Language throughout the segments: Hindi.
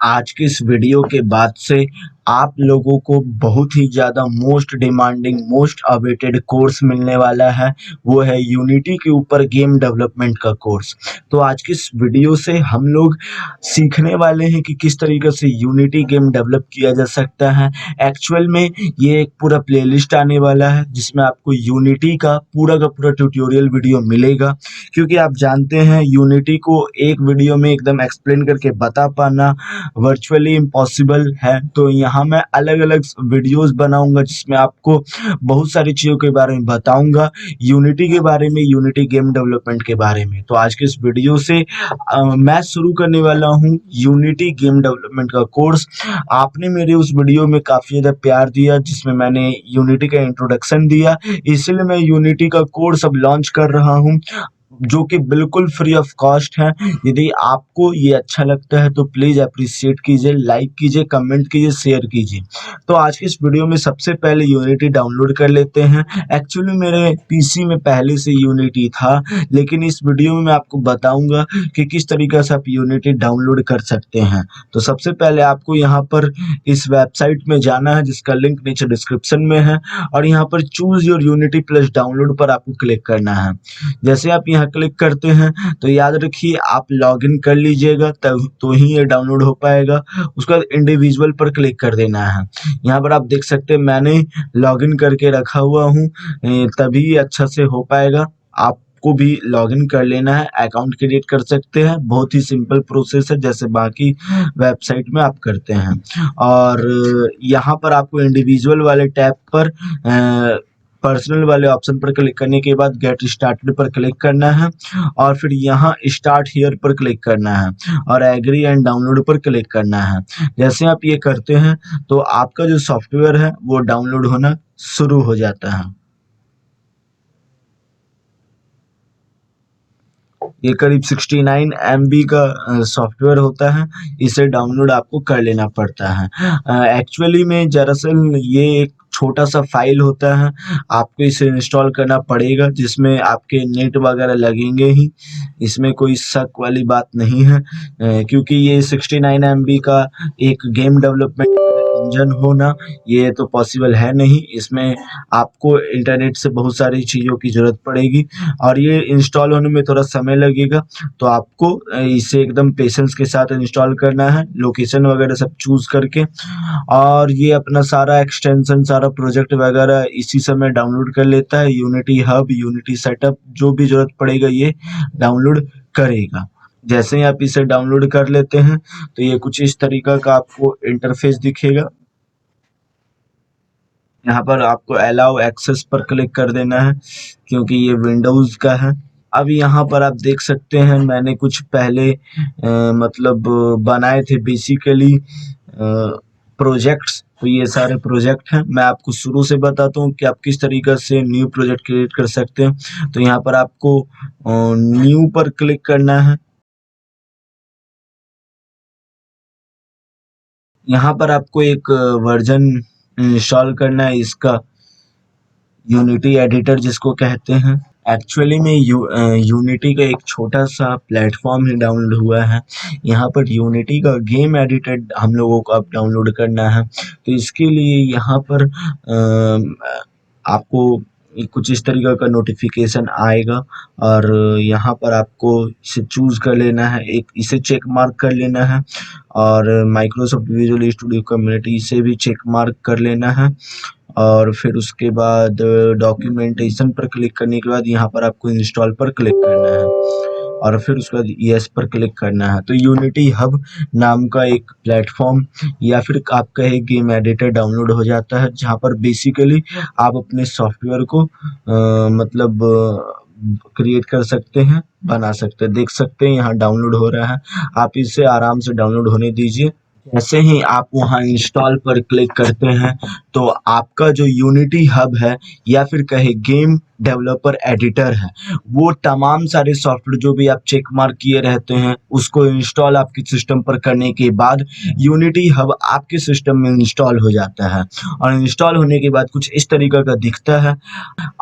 आज के इस वीडियो के बाद से आप लोगों को बहुत ही ज़्यादा most demanding, most awaited course मिलने वाला है। वो है यूनिटी के ऊपर गेम डेवलपमेंट का कोर्स। तो आज की इस वीडियो से हम लोग सीखने वाले हैं कि किस तरीके से यूनिटी गेम डेवलप किया जा सकता है। एक्चुअल में ये एक पूरा प्लेलिस्ट आने वाला है जिसमें आपको यूनिटी का पूरा ट्यूटोरियल वीडियो मिलेगा, क्योंकि आप जानते हैं यूनिटी को एक वीडियो में एकदम एक्सप्लेन करके बता पाना वर्चुअली इम्पॉसिबल है। तो यहाँ मैं अलग-अलग वीडियोस बनाऊँगा जिसमें आपको बहुत सारी चीज़ों के बारे में बताऊँगा, यूनिटी के बारे में, यूनिटी गेम डेवलपमेंट के बारे में। तो आज के इस वीडियो से मैं शुरू करने वाला हूँ यूनिटी गेम डेवलपमेंट का कोर्स। आपने मेरे उस वीडियो में काफ़ी ज़्यादा प्यार दिया जिसमें मैंने यूनिटी का इंट्रोडक्शन दिया, इसलिए मैं यूनिटी का कोर्स अब लॉन्च कर रहा हूँ, जो कि बिल्कुल फ्री ऑफ कॉस्ट है। यदि आपको ये अच्छा लगता है तो प्लीज़ एप्रिशिएट कीजिए, लाइक कीजिए, कमेंट कीजिए, शेयर कीजिए। तो आज की इस वीडियो में सबसे पहले यूनिटी डाउनलोड कर लेते हैं। एक्चुअली मेरे पीसी में पहले से यूनिटी था, लेकिन इस वीडियो में मैं आपको बताऊँगा कि किस तरीके से आप यूनिटी डाउनलोड कर सकते हैं। तो सबसे पहले आपको यहाँ पर इस वेबसाइट में जाना है जिसका लिंक नीचे डिस्क्रिप्शन में है, और यहाँ पर choose your unity plus download पर आपको क्लिक करना है। जैसे आप यहाँ क्लिक करते हैं तो याद रखिए आप लॉगिन कर लीजिएगा, तब तो ही ये डाउनलोड हो पाएगा। उसके बाद इंडिविजुअल पर क्लिक कर देना है। यहाँ पर आप देख सकते हैं मैंने लॉगिन करके रखा हुआ हूँ, तभी ये अच्छा से हो पाएगा। आपको भी लॉगिन कर लेना है, अकाउंट क्रिएट कर सकते हैं। बहुत ही सिंपल प्रोसेस है जैसे बाकी वेबसाइट में आप करते हैं। और यहाँ पर आपको इंडिविजुअल वाले टैब पर पर्सनल वाले ऑप्शन पर क्लिक करने के बाद गेट स्टार्टेड पर क्लिक करना है, और फिर यहाँ स्टार्ट हियर पर क्लिक करना है और एग्री एंड डाउनलोड पर क्लिक करना है। जैसे आप ये करते हैं तो आपका जो सॉफ्टवेयर है वो डाउनलोड होना शुरू हो जाता है। ये करीब 69 MB का सॉफ्टवेयर होता है, इसे डाउनलोड आपको कर लेना पड़ता है। एक्चुअली में दरअसल ये एक छोटा-सा फ़ाइल होता है, आपको इसे इंस्टॉल करना पड़ेगा जिसमें आपके नेट वगैरह लगेंगे ही, इसमें कोई शक वाली बात नहीं है। क्योंकि ये 69 MB का एक गेम डेवलपमेंट इंजन होना ये तो पॉसिबल है नहीं, इसमें आपको इंटरनेट से बहुत सारी चीज़ों की ज़रूरत पड़ेगी और ये इंस्टॉल होने में थोड़ा समय लगेगा। तो आपको इसे एकदम पेशेंस के साथ इंस्टॉल करना है, लोकेशन वगैरह सब चूज़ करके, और ये अपना सारा एक्सटेंशन, सारा प्रोजेक्ट वगैरह इसी समय डाउनलोड कर लेता है। यूनिटी हब, यूनिटी सेटअप जो भी ज़रूरत पड़ेगा ये डाउनलोड करेगा। जैसे ही आप इसे डाउनलोड कर लेते हैं तो ये कुछ इस तरीक़ा का आपको इंटरफ़ेस दिखेगा। यहाँ पर आपको अलाउ एक्सेस पर क्लिक कर देना है क्योंकि ये विंडोज़ का है। अब यहाँ पर आप देख सकते हैं मैंने कुछ पहले मतलब बनाए थे बेसिकली प्रोजेक्ट्स, तो ये सारे प्रोजेक्ट हैं। मैं आपको शुरू से बताता हूँ कि आप किस तरीक़े से न्यू प्रोजेक्ट क्रिएट कर सकते हैं। तो यहाँ पर आपको न्यू पर क्लिक करना है। यहाँ पर आपको एक वर्ज़न इंस्टॉल करना है इसका, यूनिटी एडिटर जिसको कहते हैं। एक्चुअली में यूनिटी का एक छोटा-सा प्लेटफ़ॉर्म ही डाउनलोड हुआ है। यहाँ पर यूनिटी का गेम एडिटर हम लोगों को अब डाउनलोड करना है। तो इसके लिए यहाँ पर आपको कुछ इस तरीक़े का नोटिफ़िकेशन आएगा और यहाँ पर आपको इसे चूज़ कर लेना है, एक इसे चेक मार्क कर लेना है, और माइक्रोसॉफ्ट विजुअल स्टूडियो कम्युनिटी इसे भी चेक मार्क कर लेना है। और फिर उसके बाद डॉक्यूमेंटेशन पर क्लिक करने के बाद यहाँ पर आपको इंस्टॉल पर क्लिक करना है और फिर उसके बाद येस पर क्लिक करना है। तो यूनिटी हब नाम का एक प्लेटफ़ॉर्म या फिर आपका एक गेम एडिटर डाउनलोड हो जाता है, जहाँ पर बेसिकली आप अपने सॉफ्टवेयर को मतलब क्रिएट कर सकते हैं, बना सकते हैं। देख सकते हैं यहाँ डाउनलोड हो रहा है, आप इसे आराम से डाउनलोड होने दीजिए। जैसे ही आप वहाँ इंस्टॉल पर क्लिक करते हैं तो आपका जो यूनिटी हब है या फिर कहे गेम डेवलपर एडिटर है, वो तमाम सारे सॉफ्टवेयर जो भी आप चेक मार्क किए रहते हैं उसको इंस्टॉल आपके सिस्टम पर करने के बाद यूनिटी हब आपके सिस्टम में इंस्टॉल हो जाता है और इंस्टॉल होने के बाद कुछ इस तरीके का दिखता है।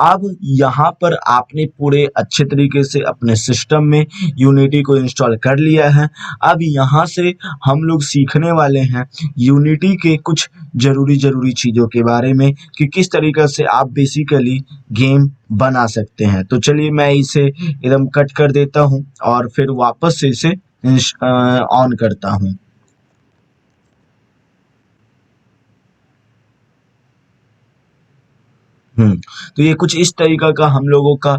अब यहाँ पर आपने पूरे अच्छे तरीके से अपने सिस्टम में यूनिटी को इंस्टॉल कर लिया है। अब यहाँ से हम लोग सीखने वाले हैं यूनिटी के कुछ ज़रूरी चीज़ों के बारे में कि किस तरीके से आप बेसिकली गेम बना सकते हैं। तो चलिए मैं इसे एकदम कट कर देता हूँ और फिर वापस से इसे ऑन करता हूँ। तो ये कुछ इस तरीका का हम लोगों का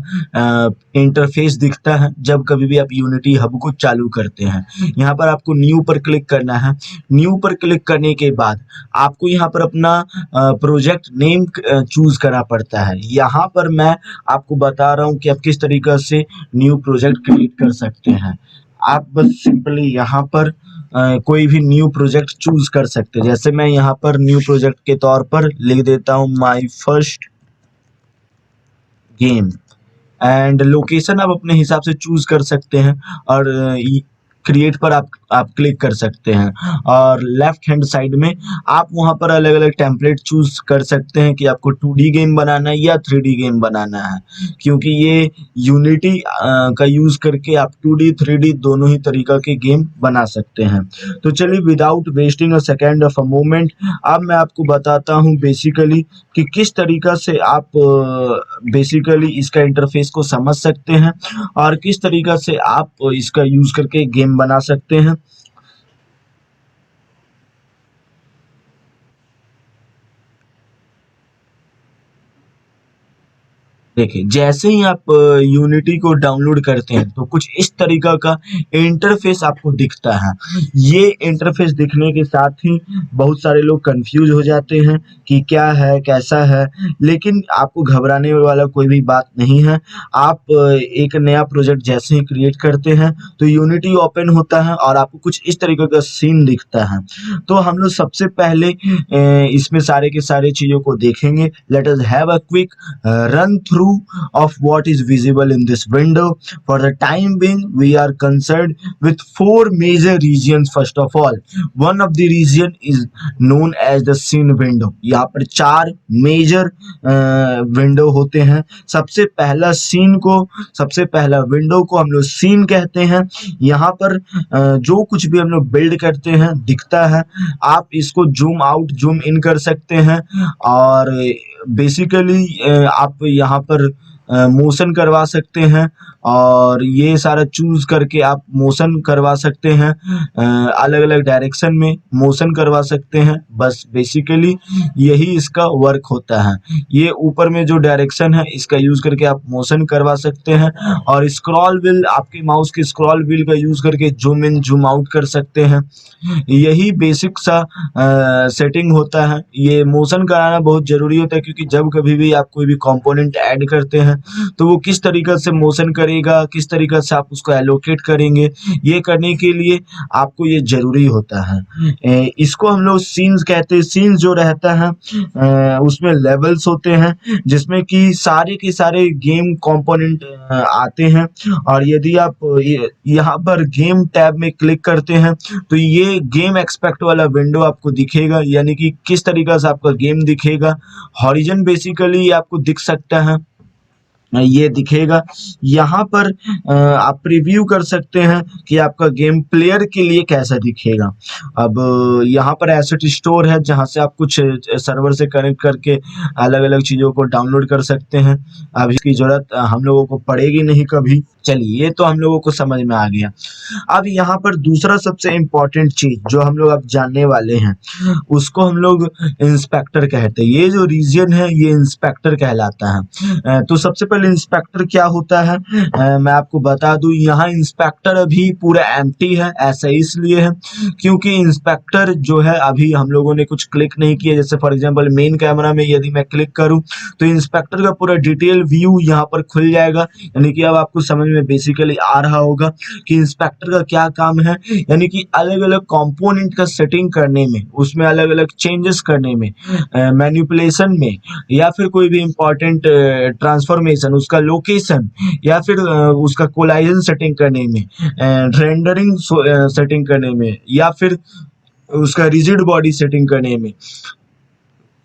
इंटरफेस दिखता है जब कभी भी आप यूनिटी हब को चालू करते हैं। यहाँ पर आपको न्यू पर क्लिक करना है। न्यू पर क्लिक करने के बाद आपको यहाँ पर अपना प्रोजेक्ट नेम चूज़ करना पड़ता है। यहाँ पर मैं आपको बता रहा हूँ कि आप किस तरीक़ा से न्यू प्रोजेक्ट क्रिएट कर सकते हैं। आप बस सिंपली यहाँ पर कोई भी न्यू प्रोजेक्ट चूज़ कर सकते हैं। जैसे मैं यहाँ पर न्यू प्रोजेक्ट के तौर पर लिख देता हूँ my first game and location आप अपने हिसाब से चूज कर सकते हैं और क्रिएट पर आप क्लिक कर सकते हैं और लेफ्ट हैंड साइड में आप वहां पर अलग अलग टेम्पलेट चूज कर सकते हैं कि आपको 2D गेम बनाना है या 3D गेम बनाना है, क्योंकि ये यूनिटी का यूज करके आप 2D 3D दोनों ही तरीका के गेम बना सकते हैं। तो चलिए without wasting a second of a moment अब मैं आपको बताता हूँ बेसिकली कि किस तरीका से आप बेसिकली इसका इंटरफेस को समझ सकते हैं और किस तरीका से आप इसका यूज करके गेम बना सकते हैं। देखिए, जैसे ही आप यूनिटी को डाउनलोड करते हैं तो कुछ इस तरीका का इंटरफेस आपको दिखता है। ये इंटरफेस दिखने के साथ ही बहुत सारे लोग कंफ्यूज हो जाते हैं कि क्या है, कैसा है, लेकिन आपको घबराने वाला कोई भी बात नहीं है। आप एक नया प्रोजेक्ट जैसे ही क्रिएट करते हैं तो यूनिटी ओपन होता है और आपको कुछ इस तरीके का सीन दिखता है। तो हम लोग सबसे पहले इसमें सारे के सारे चीज़ों को देखेंगे। Let us have a quick run through of what is visible in this window. For the time being, we are concerned with four major regions. First of all, one of the region is known as the scene window. यहाँ पर चार मेजर विंडो होते हैं। सबसे पहला विंडो को हम लोग सीन कहते हैं। यहाँ पर जो कुछ भी हम लोग बिल्ड करते हैं दिखता है। आप इसको जूम आउट जूम इन कर सकते हैं और बेसिकली आप यहाँ पर मोशन करवा सकते हैं और ये सारा चूज करके आप मोशन करवा सकते हैं, अलग अलग डायरेक्शन में मोशन करवा सकते हैं। बस बेसिकली यही इसका वर्क होता है। ये ऊपर में जो डायरेक्शन है इसका यूज करके आप मोशन करवा सकते हैं और स्क्रॉल व्हील आपके माउस के स्क्रॉल व्हील का यूज करके जूम इन जूम आउट कर सकते हैं। यही बेसिक सा सेटिंग होता है। ये मोशन कराना बहुत ज़रूरी होता है क्योंकि जब कभी भी आप कोई भी कंपोनेंट ऐड करते हैं तो वो किस तरीक़ा से मोशन करेगा, किस तरीक़ा से आप उसको एलोकेट करेंगे, ये करने के लिए आपको ये ज़रूरी होता है। इसको हम लोग सीन्स कहते हैं। सीन्स जो रहता है उसमें लेवल्स होते हैं जिसमें कि सारे के सारे गेम कंपोनेंट आते हैं और यदि आप यहाँ पर गेम टैब में क्लिक करते हैं तो ये गेम एक्सपेक्ट वाला विंडो आपको दिखेगा, यानी कि किस तरीका से आपका गेम दिखेगा। हॉरिजन बेसिकली आपको दिख सकता है, ये दिखेगा। यहाँ पर आप प्रीव्यू कर सकते हैं कि आपका गेम प्लेयर के लिए कैसा दिखेगा। अब यहाँ पर एसेट स्टोर है जहाँ से आप कुछ सर्वर से कनेक्ट करके अलग अलग चीज़ों को डाउनलोड कर सकते हैं। अब इसकी ज़रूरत हम लोगों को पड़ेगी नहीं कभी। चलिए, ये तो हम लोगों को समझ में आ गया। अब यहाँ पर दूसरा सबसे इम्पोर्टेंट चीज़ जो हम लोग अब जानने वाले हैं उसको हम लोग इंस्पेक्टर कहते हैं। ये जो रीजन है ये इंस्पेक्टर कहलाता है। तो सबसे पहले इंस्पेक्टर क्या होता है मैं आपको बता दूं। यहाँ इंस्पेक्टर अभी पूरा एम्प्टी है। ऐसा इसलिए है क्योंकि इंस्पेक्टर जो है अभी हम लोगों ने कुछ क्लिक नहीं किया। जैसे फॉर एग्जांपल मेन कैमरा में यदि मैं क्लिक करूं तो इंस्पेक्टर का पूरा डिटेल व्यू यहाँ पर खुल जाएगा, यानी कि अब आपको समझ में बेसिकली आ रहा होगा कि इंस्पेक्टर का क्या काम है, यानी कि अलग-अलग कंपोनेंट का सेटिंग करने में, उसमें अलग-अलग चेंजेस करने में, मैनिपुलेशन में, या फिर कोई भी इम्पोर्टेंट ट्रांसफॉर्मेशन, उसका लोकेशन, या फिर उसका कोलाइजन सेटिंग करने में, रेंडरिंग सेटिंग करने में, या फिर उसका रिजिड बॉडी सेटिंग करने में,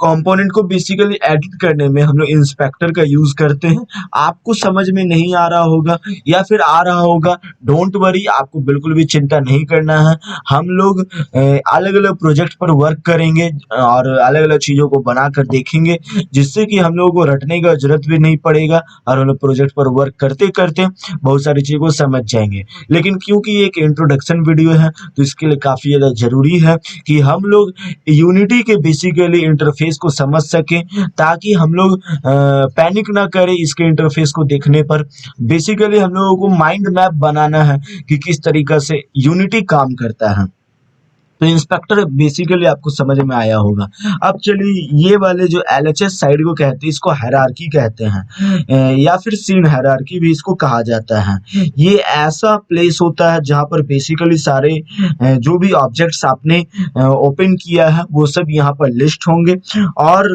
कंपोनेंट को बेसिकली एडिट करने में हम लोग इंस्पेक्टर का यूज करते हैं। आपको समझ में नहीं आ रहा होगा या फिर आ रहा होगा, डोंट वरी, आपको बिल्कुल भी चिंता नहीं करना है। हम लोग अलग अलग प्रोजेक्ट पर वर्क करेंगे और अलग अलग चीजों को बनाकर देखेंगे, जिससे कि हम लोगों को रटने का जरूरत भी नहीं पड़ेगा और हम लोग प्रोजेक्ट पर वर्क करते करते बहुत सारी चीजों को समझ जाएंगे। लेकिन क्योंकि ये एक इंट्रोडक्शन वीडियो है, तो इसके लिए काफी ज्यादा जरूरी है कि हम लोग यूनिटी के बेसिकली इंटरफेस को समझ सकें, ताकि हम लोग पैनिक ना करें इसके इंटरफेस को देखने पर। बेसिकली हम लोगों को माइंड मैप बनाना है कि किस तरीका से यूनिटी काम करता है। तो इंस्पेक्टर बेसिकली आपको समझ में आया होगा। अब चलिए, ये वाले जो एलएचएस साइड को कहते हैं, इसको हायरार्की कहते हैं, या फिर सीन हायरार्की भी इसको कहा जाता है। ये ऐसा प्लेस होता है जहाँ पर बेसिकली सारे जो भी ऑब्जेक्ट्स आपने ओपन किया है वो सब यहाँ पर लिस्ट होंगे, और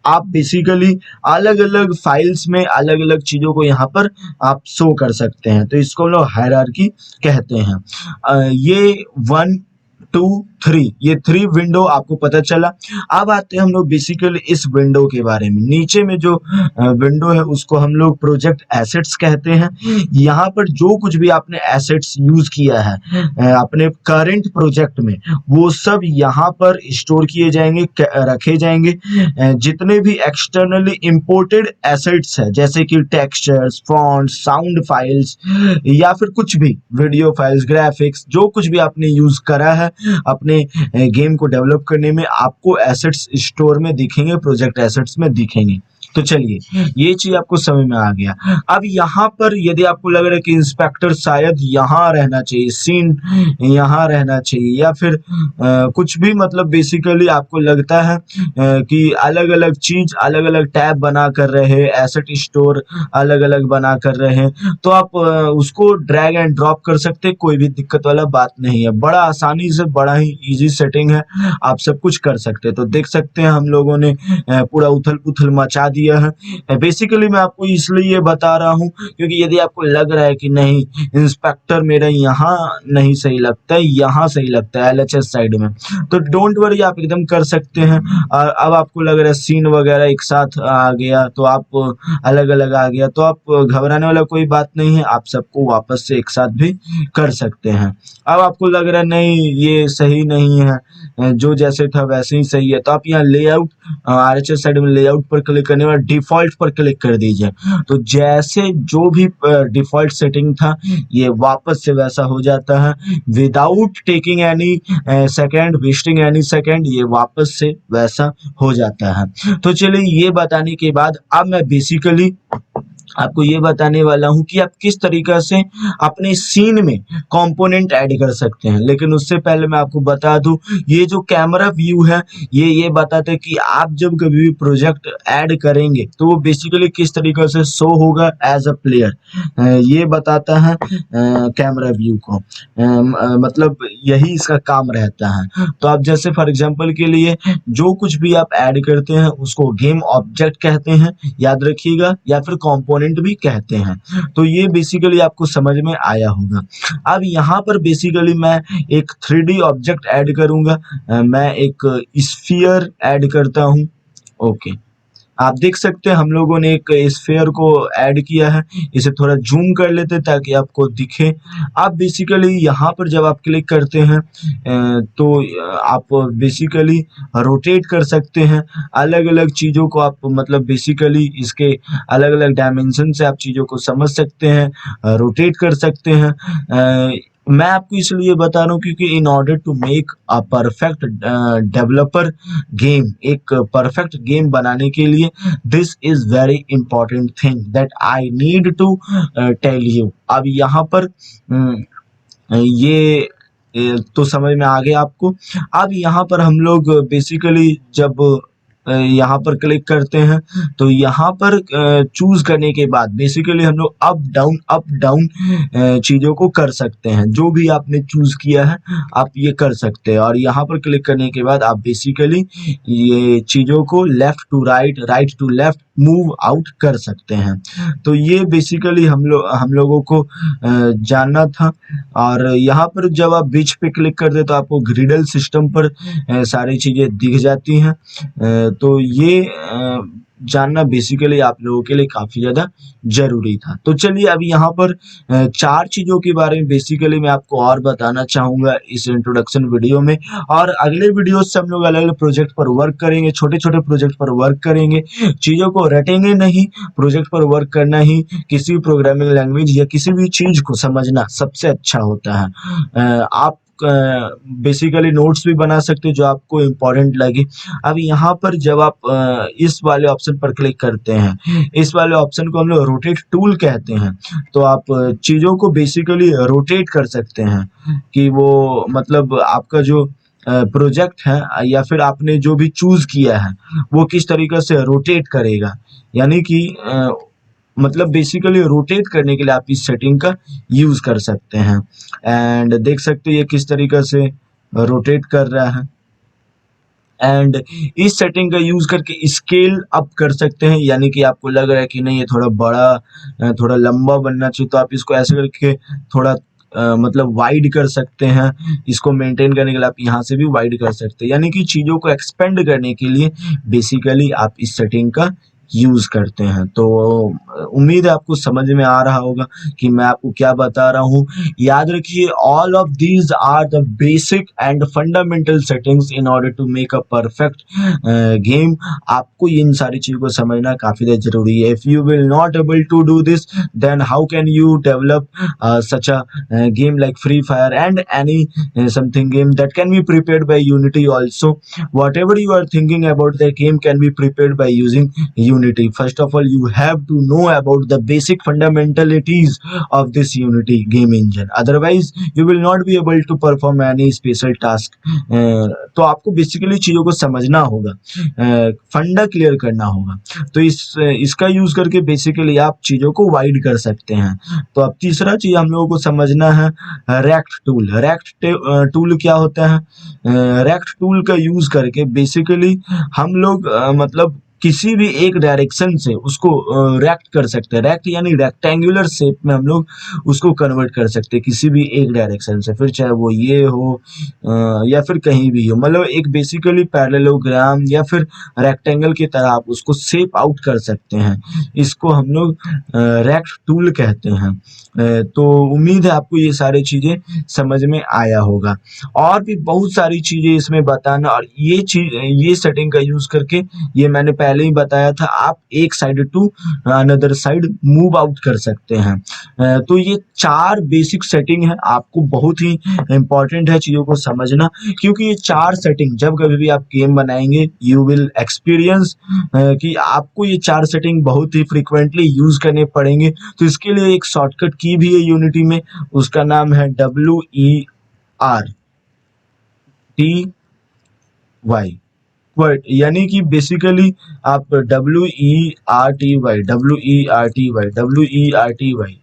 आप बेसिकली अलग अलग फाइल्स में अलग अलग चीजों को यहाँ पर आप शो कर सकते हैं। तो इसको हम लोग हायरार्की कहते हैं। ये 1 2 3, ये 3 विंडो आपको पता चला। अब आते हैं हम लोग बेसिकली इस विंडो के बारे में। नीचे में जो विंडो है उसको हम लोग प्रोजेक्ट एसेट्स कहते हैं। यहाँ पर जो कुछ भी आपने एसेट्स यूज किया है अपने करंट प्रोजेक्ट में, वो सब यहाँ पर स्टोर किए जाएंगे, रखे जाएंगे। जितने भी एक्सटर्नली इंपोर्टेड एसेट्स है, जैसे कि टेक्सचर्स, फॉन्ट्स, साउंड फाइल्स, या फिर कुछ भी वीडियो फाइल्स, ग्राफिक्स, जो कुछ भी आपने यूज करा है अपने गेम को डेवलप करने में, आपको एसेट्स स्टोर में दिखेंगे, प्रोजेक्ट एसेट्स में दिखेंगे। तो चलिए, ये चीज आपको समझ में आ गया। अब यहाँ पर यदि आपको लग रहा है कि इंस्पेक्टर शायद यहाँ रहना चाहिए, सीन यहाँ रहना चाहिए, या फिर कुछ भी, मतलब बेसिकली आपको लगता है कि अलग अलग चीज अलग अलग टैब बना कर रहे, एसेट स्टोर अलग अलग बना कर रहे हैं, तो आप उसको ड्रैग एंड ड्रॉप कर सकते हैं, कोई भी दिक्कत वाला बात नहीं है। बड़ा आसानी से, बड़ा ही इजी सेटिंग है, आप सब कुछ कर सकते हैं। तो देख सकते हैं हम लोगों ने पूरा उथल पुथल मचा दिया है। बेसिकली मैं आपको इसलिए ये बता रहा हूँ क्योंकि यदि आपको लग रहा है कि नहीं, इंस्पेक्टर मेरा यहाँ नहीं सही लगता है, यहाँ सही लगता है एलएचएस साइड में, तो डोंट वरी, आप एकदम कर सकते हैं। और अब आपको लग रहा है सीन वगैरह एक साथ आ गया, तो आप अलग अलग आ गया, तो आप घबराने वाला कोई बात नहीं है, आप सबको वापस से एक साथ भी कर सकते हैं। अब आपको लग रहा है नहीं, ये सही नहीं है, जो जैसे था वैसे ही सही है, तो आप यहाँ लेआउट, आरएचएस साइड में लेआउट पर क्लिक करने वाले डिफॉल्ट पर क्लिक कर दीजिए। तो जैसे जो भी डिफॉल्ट सेटिंग था, ये वापस से वैसा हो जाता है, without taking any second, wasting any second, ये वापस से वैसा हो जाता है। तो चलिए, ये बताने के बाद अब मैं बेसिकली आपको ये बताने वाला हूं कि आप किस तरीका से अपने सीन में कंपोनेंट ऐड कर सकते हैं। लेकिन उससे पहले मैं आपको बता दूं, ये जो कैमरा व्यू है, ये बताता है कि आप जब कभी भी प्रोजेक्ट ऐड करेंगे तो वो बेसिकली किस तरीके से शो होगा एज अ प्लेयर, ये बताता है कैमरा व्यू को। मतलब यही इसका काम रहता है। तो आप जैसे फॉर एग्जांपल के लिए जो कुछ भी आप ऐड करते हैं उसको गेम ऑब्जेक्ट कहते हैं, याद रखिएगा, या फिर कंपोनेंट भी कहते हैं। तो ये बेसिकली आपको समझ में आया होगा। अब यहाँ पर बेसिकली मैं एक 3D ऑब्जेक्ट ऐड करूंगा। मैं एक स्फीयर ऐड करता हूँ। ओके, आप देख सकते हैं हम लोगों ने एक स्फीयर को ऐड किया है। इसे थोड़ा जूम कर लेते हैं ताकि आपको दिखे। आप बेसिकली यहाँ पर जब आप क्लिक करते हैं तो आप बेसिकली रोटेट कर सकते हैं अलग अलग चीज़ों को। आप मतलब बेसिकली इसके अलग अलग डायमेंशन से आप चीज़ों को समझ सकते हैं, रोटेट कर सकते हैं। मैं आपको इसलिए बता रहा हूँ क्योंकि in order to make a perfect developer game, एक परफेक्ट गेम बनाने के लिए this is very important thing that I need to tell you. अब यहाँ पर ये तो समझ में आ गया आपको। अब यहाँ पर हम लोग बेसिकली जब यहाँ पर क्लिक करते हैं तो यहाँ पर चूज करने के बाद बेसिकली हम लोग अप डाउन चीजों को कर सकते हैं। जो भी आपने चूज किया है आप ये कर सकते हैं, और यहाँ पर क्लिक करने के बाद आप बेसिकली ये चीजों को left to right, right to left move out कर सकते हैं। तो ये बेसिकली हम लोगों को जानना था। और यहाँ पर जब आप बीच पे क्लिक करते तो आपको ग्रिडल सिस्टम पर सारी चीजें दिख जाती हैं। तो ये जानना बेसिकली आप लोगों के लिए काफी ज्यादा जरूरी था। तो चलिए अभी यहाँ पर चार चीजों के बारे में बेसिकली मैं आपको और बताना चाहूंगा इस इंट्रोडक्शन वीडियो में। और अगले वीडियो से हम लोग अलग अलग प्रोजेक्ट पर वर्क करेंगे, छोटे छोटे प्रोजेक्ट पर वर्क करेंगे, चीजों को रटेंगे नहीं, प्रोजेक्ट पर वर्क करना ही किसी प्रोग्रामिंग लैंग्वेज या किसी भी चीज को समझना सबसे अच्छा होता है। आप बेसिकली नोट्स भी बना सकते हो जो आपको इम्पोर्टेंट लगे। अब यहाँ पर जब आप इस वाले ऑप्शन पर क्लिक करते हैं, इस वाले ऑप्शन को हम लोग रोटेट टूल कहते हैं। तो आप चीजों को बेसिकली रोटेट कर सकते हैं कि वो मतलब आपका जो प्रोजेक्ट है या फिर आपने जो भी चूज किया है वो किस तरीके से रोटेट करेगा। यानी कि मतलब बेसिकली रोटेट करने के लिए आप इस सेटिंग का यूज कर सकते हैं। एंड देख सकते हैं ये किस तरीके से रोटेट कर रहा है। एंड इस सेटिंग का यूज करके स्केल अप कर सकते हैं, यानी कि आपको लग रहा है कि नहीं ये थोड़ा बड़ा थोड़ा लंबा बनना चाहिए तो आप इसको ऐसे करके थोड़ा मतलब वाइड कर सकते हैं। इसको मेंटेन करने के लिए आप यहाँ से भी वाइड कर सकते हैं, यानी कि चीजों को एक्सपेंड करने के लिए बेसिकली आप इस सेटिंग का यूज करते हैं। तो उम्मीद है आपको समझ में आ रहा होगा कि मैं आपको क्या बता रहा हूँ। याद रखिए all of these are the basic and fundamental settings in order to make a perfect game. आपको इन सारी चीजों को समझना काफी ज़्यादा जरूरी है। If you will not able to do this then how can you develop such a game like Free Fire and any something game that can be prepared by Unity also. Whatever you are thinking about the game can be prepared by using Unity. First of all, you have to know about the basic fundamentalities of this Unity game engine. Otherwise, you will not be able to perform any special task. तो आपको बेसिकली चीजों को समझना होगा, फंडा क्लियर करना होगा। तो इसका यूज करके बेसिकली आप चीजों को वाइड कर सकते हैं। तो अब तीसरा चीज हम लोगों को समझना है रेक्ट टूल। रेक्ट टूल क्या होता है? रेक्ट टूल का यूज करके बेसिकली हम लोग मतलब किसी भी एक डायरेक्शन से उसको रेक्ट कर सकते हैं। रेक्ट यानी रेक्टेंगुलर शेप में हम लोग उसको कन्वर्ट कर सकते हैं किसी भी एक डायरेक्शन से, फिर चाहे वो ये हो या फिर कहीं भी हो। मतलब एक बेसिकली पैरेललोग्राम या फिर रेक्टेंगल की तरह आप उसको शेप आउट कर सकते हैं। इसको हम लोग रेक्ट टूल कहते हैं। तो उम्मीद है आपको ये सारी चीजें समझ में आया होगा। और भी बहुत सारी चीजें इसमें बताना, और ये सेटिंग का यूज करके ये मैंने पहले ही बताया था, आप एक side to another side move out कर सकते हैं। तो ये चार बेसिक सेटिंग है, आपको बहुत ही इंपॉर्टेंट है चीजों को समझना, क्योंकि ये चार सेटिंग जब कभी भी आप गेम बनाएंगे यू विल एक्सपीरियंस कि आपको ये चार सेटिंग बहुत ही फ्रिक्वेंटली यूज करने पड़ेंगे। तो इसके लिए एक शॉर्टकट की भी है यूनिटी में, उसका नाम है WERTY। यानी कि बेसिकली आप WERTY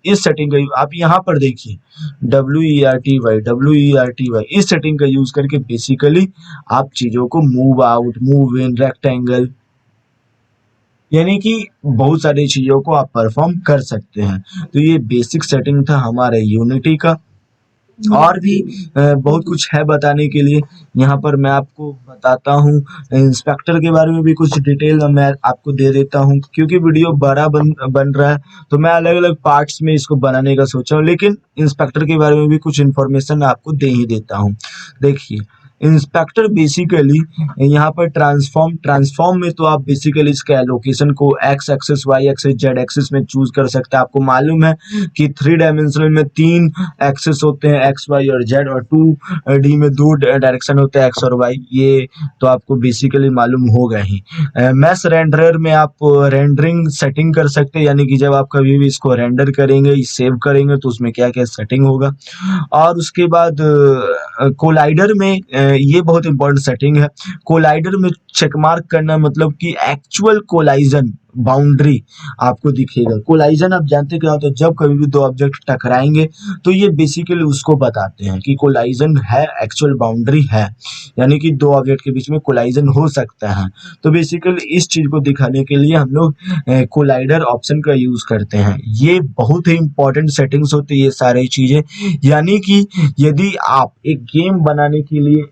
इस सेटिंग का आप यहाँ पर देखिए WERTY इस सेटिंग का यूज करके बेसिकली आप चीजों को move out, move in, rectangle यानी कि बहुत सारी चीजों को आप परफॉर्म कर सकते हैं। तो ये बेसिक सेटिंग था हमारे यूनिटी का। और भी बहुत कुछ है बताने के लिए, यहाँ पर मैं आपको बताता हूँ इंस्पेक्टर के बारे में भी कुछ डिटेल मैं आपको दे देता हूँ, क्योंकि वीडियो बड़ा बन रहा है तो मैं अलग अलग पार्ट्स में इसको बनाने का सोचा हूँ, लेकिन इंस्पेक्टर के बारे में भी कुछ इन्फॉर्मेशन आपको दे ही देता हूँ। देखिए इंस्पेक्टर बेसिकली यहाँ पर ट्रांसफॉर्म में तो आप बेसिकली इसके लोकेशन को X axis, Y axis, Z axis में चूज कर सकते हैं। आपको मालूम है कि 3 डायमेंशनल में 3 एक्सिस होते हैं, एक्स वाई और जेड, और 2D में 2 डायरेक्शन होते हैं, एक्स और वाई। ये तो आपको बेसिकली मालूम होगा ही। मैश रेंडरर में आप रेंडरिंग सेटिंग कर सकते हैं, यानी कि जब आप कभी भी इसको रेंडर करेंगे, सेव करेंगे तो उसमें क्या क्या सेटिंग होगा। और उसके बाद कोलाइडर में ये बहुत इंपॉर्टेंट सेटिंग है। कोलाइडर में चेक मार्क करना मतलब कि एक्चुअल कोलाइजन बाउंड्री आपको दिखेगा। कोलाइजन आप जानते क्या होता है, जब कभी भी दो ऑब्जेक्ट टकराएंगे तो ये बेसिकली उसको बताते हैं कि कोलाइजन है, एक्चुअल बाउंड्री है, यानी कि दो ऑब्जेक्ट के बीच में कोलाइजन हो सकता है। तो बेसिकली इस चीज को दिखाने के लिए हम लोग कोलाइडर ऑप्शन का यूज करते हैं। ये बहुत ही इंपॉर्टेंट सेटिंग्स होती है ये सारी चीजें, यानी कि यदि आप एक गेम बनाने के लिए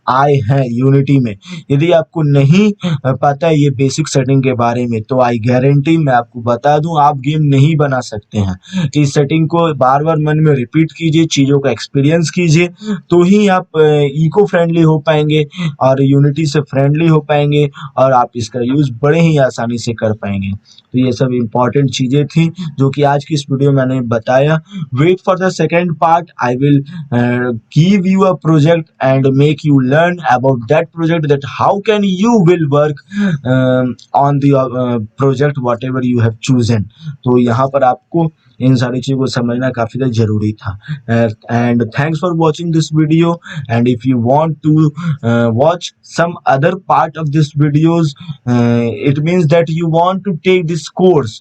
आए हैं यूनिटी में, यदि आपको नहीं पता है ये बेसिक सेटिंग के बारे में, तो आई गारंटी मैं आपको बता दूं आप गेम नहीं बना सकते हैं। इस सेटिंग को बार बार मन में रिपीट कीजिए, चीज़ों का एक्सपीरियंस कीजिए, तो ही आप इको फ्रेंडली हो पाएंगे और यूनिटी से फ्रेंडली हो पाएंगे और आप इसका यूज़ बड़े ही आसानी से कर पाएंगे। तो ये सब इंपॉर्टेंट चीज़ें थी जो कि आज की इस वीडियो में मैंने बताया। Wait for the second part, I will give you a project and make you learn about that project, that how can you will work on the project whatever you have chosen। तो यहाँ पर आपको इन सारी चीज़ों को समझना काफ़ी ज़्यादा ज़रूरी था। And thanks for watching this video, and if you want to watch some other part of this videos, it means that you want to take this course,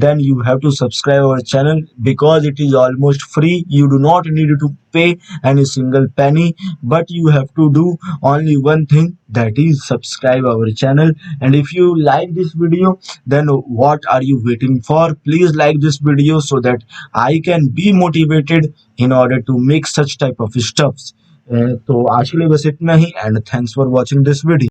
then you have to subscribe our channel because it is almost free. You do not need to pay any single penny, but you have to do only one thing, that is subscribe our channel. And if you like this video, then what are you waiting for? Please like this video so that I can be motivated in order to make such type of stuffs। तो आज के लिए बस इतना ही, and thanks for watching this video.